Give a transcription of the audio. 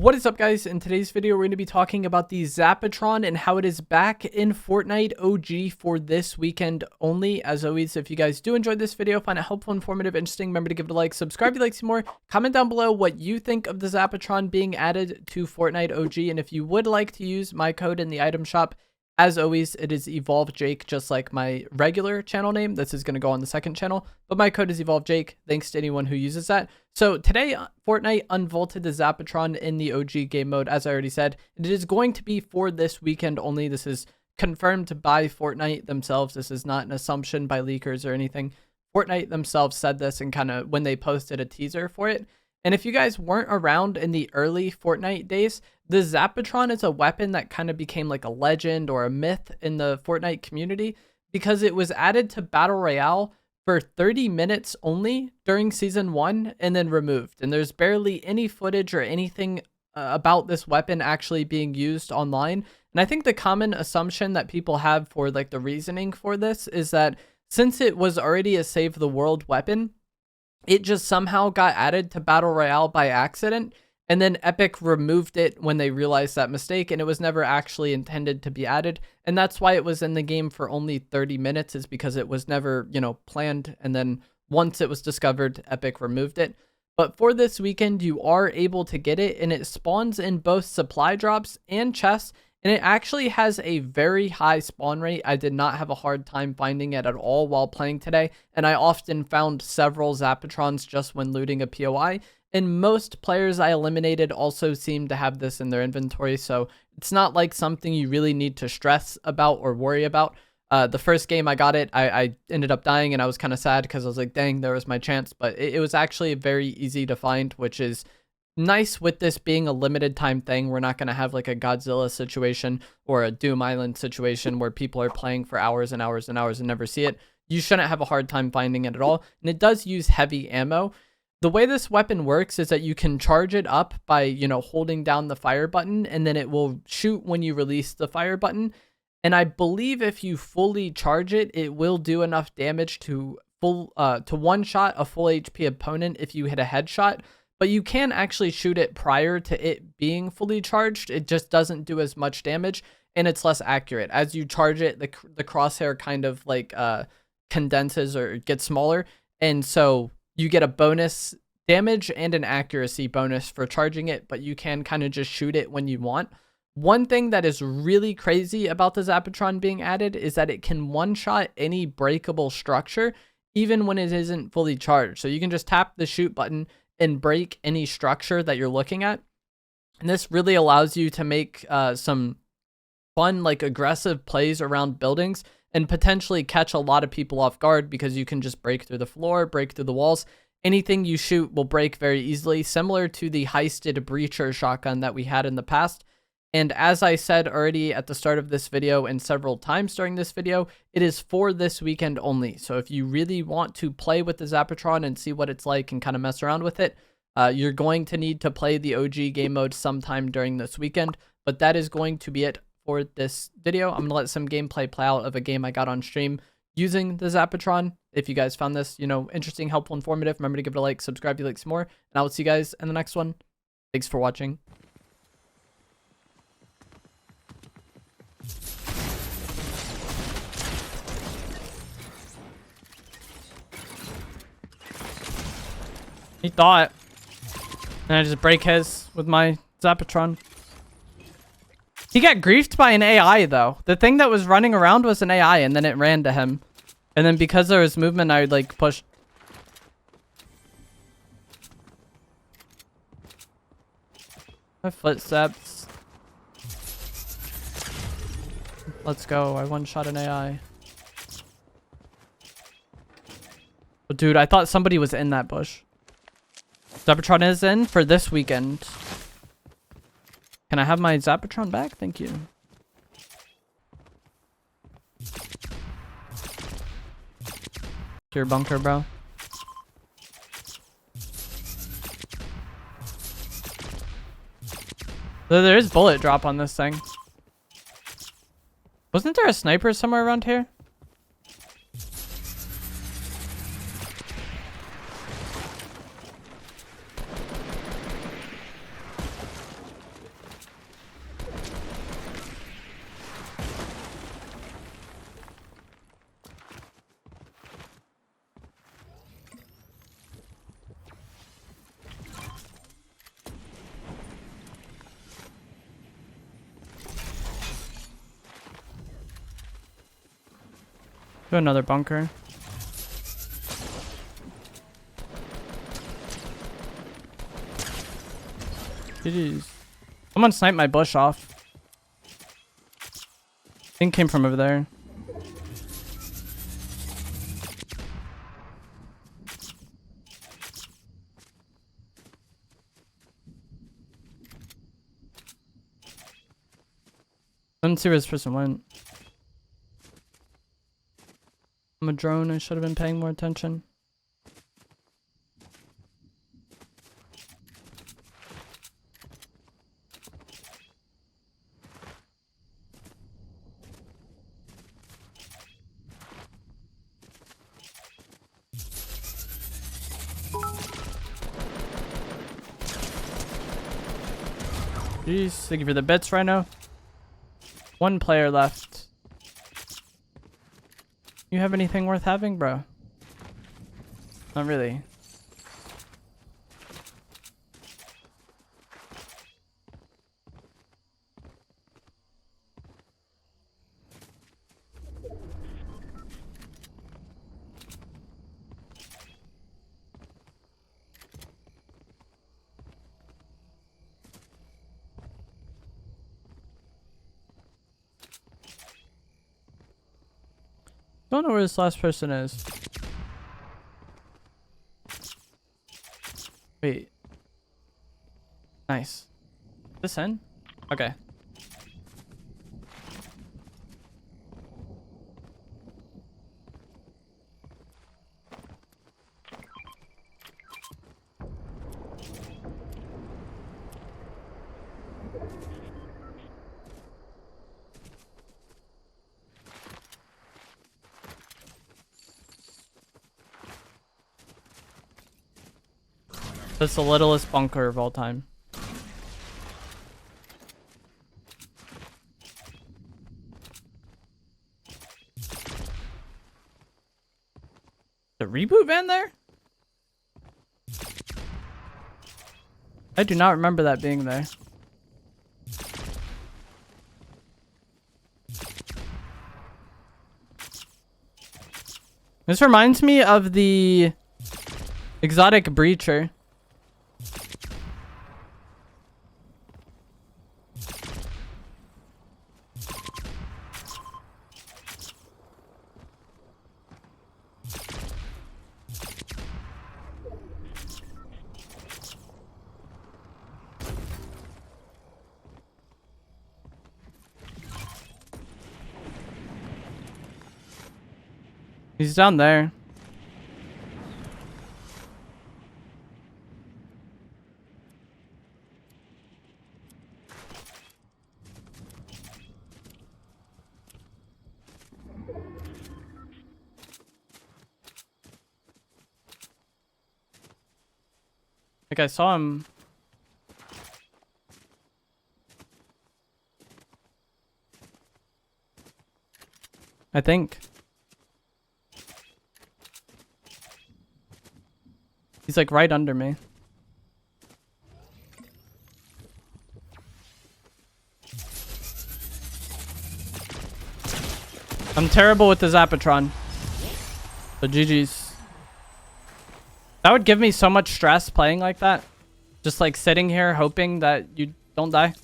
What is up, guys? In today's video, we're going to be talking about the Zapotron and how it is back in Fortnite OG for this weekend only. As always, if you guys do enjoy this video, find it helpful, informative, interesting, remember to give it a like, subscribe if you like to see more, comment down below what you think of the Zapotron being added to Fortnite OG, and if you would like to use my code in the item shop, as always, it is EvolveJake, just like my regular channel name. This is going to go on the second channel, but my code is EvolveJake. Thanks to anyone who uses that. So today, Fortnite unvaulted the Zapatron in the OG game mode, as I already said. It is going to be for this weekend only. This is confirmed by Fortnite themselves. This is not an assumption by leakers or anything. Fortnite themselves said this and kind of when they posted a teaser for it. And if you guys weren't around in the early Fortnite days, the Zapatron is a weapon that kind of became like a legend or a myth in the Fortnite community because it was added to Battle Royale for 30 minutes only during Season 1 and then removed. And there's barely any footage or anything about this weapon actually being used online. And I think the common assumption that people have for like the reasoning for this is that since it was already a Save the World weapon, it just somehow got added to Battle Royale by accident, and then Epic removed it when they realized that mistake, and it was never actually intended to be added. And that's why it was in the game for only 30 minutes, is because it was never, planned. And then once it was discovered, Epic removed it. But for this weekend, you are able to get it, and it spawns in both supply drops and chests. And it actually has a very high spawn rate. I did not have a hard time finding it at all while playing today. And I often found several Zapatrons just when looting a POI. And most players I eliminated also seem to have this in their inventory. So it's not like something you really need to stress about or worry about. The first game I got it, I ended up dying and I was kind of sad because I was like, dang, there was my chance. But it was actually very easy to find, which is nice with this being a limited time thing. We're not going to have like a Godzilla situation or a Doom Island situation where people are playing for hours and hours and hours and never see it. You shouldn't have a hard time finding it at all. And it does use heavy ammo. The way this weapon works is that you can charge it up by, holding down the fire button, and then it will shoot when you release the fire button. And I believe if you fully charge it, it will do enough damage to one-shot a full HP opponent if you hit a headshot. But you can actually shoot it prior to it being fully charged. It just doesn't do as much damage, and it's less accurate. As you charge it, the crosshair kind of like condenses or gets smaller, and so you get a bonus damage and an accuracy bonus for charging it, but you can kind of just shoot it when you want. One thing that is really crazy about the Zapatron being added is that it can one-shot any breakable structure, even when it isn't fully charged. So you can just tap the shoot button and break any structure that you're looking at. And this really allows you to make some fun, like aggressive plays around buildings and potentially catch a lot of people off guard because you can just break through the floor, break through the walls. Anything you shoot will break very easily, similar to the heisted breacher shotgun that we had in the past. And as I said already at the start of this video and several times during this video, it is for this weekend only. So if you really want to play with the Zapatron and see what it's like and kind of mess around with it, you're going to need to play the OG game mode sometime during this weekend. But that is going to be it for this video. I'm going to let some gameplay play out of a game I got on stream using the Zapatron. If you guys found this, interesting, helpful, informative, remember to give it a like, subscribe if you like some more, and I will see you guys in the next one. Thanks for watching. He thought. And I just break his with my Zapatron. He got griefed by an AI, though. The thing that was running around was an AI, and then it ran to him. And then because there was movement, I like pushed. My footsteps. Let's go. I one-shot an AI. Oh, dude, I thought somebody was in that bush. Zapatron is in for this weekend. Can I have my Zapatron back? Thank you. To your bunker, bro. There is bullet drop on this thing. Wasn't there a sniper somewhere around here? To another bunker. Jeez. Someone sniped my bush off. Thing came from over there. I didn't see where this person went. I'm a drone. I should have been paying more attention. Jeez, thank you for the bits right now. One player left. You have anything worth having, bro? Not really. Don't know where this last person is. Wait. Nice. This in? Okay. That's the littlest bunker of all time. The reboot van there? I do not remember that being there. This reminds me of the exotic breacher. He's down there. Like I saw him. I think. He's like right under me. I'm terrible with the Zapotron. But GG's. That would give me so much stress playing like that. Just like sitting here hoping that you don't die.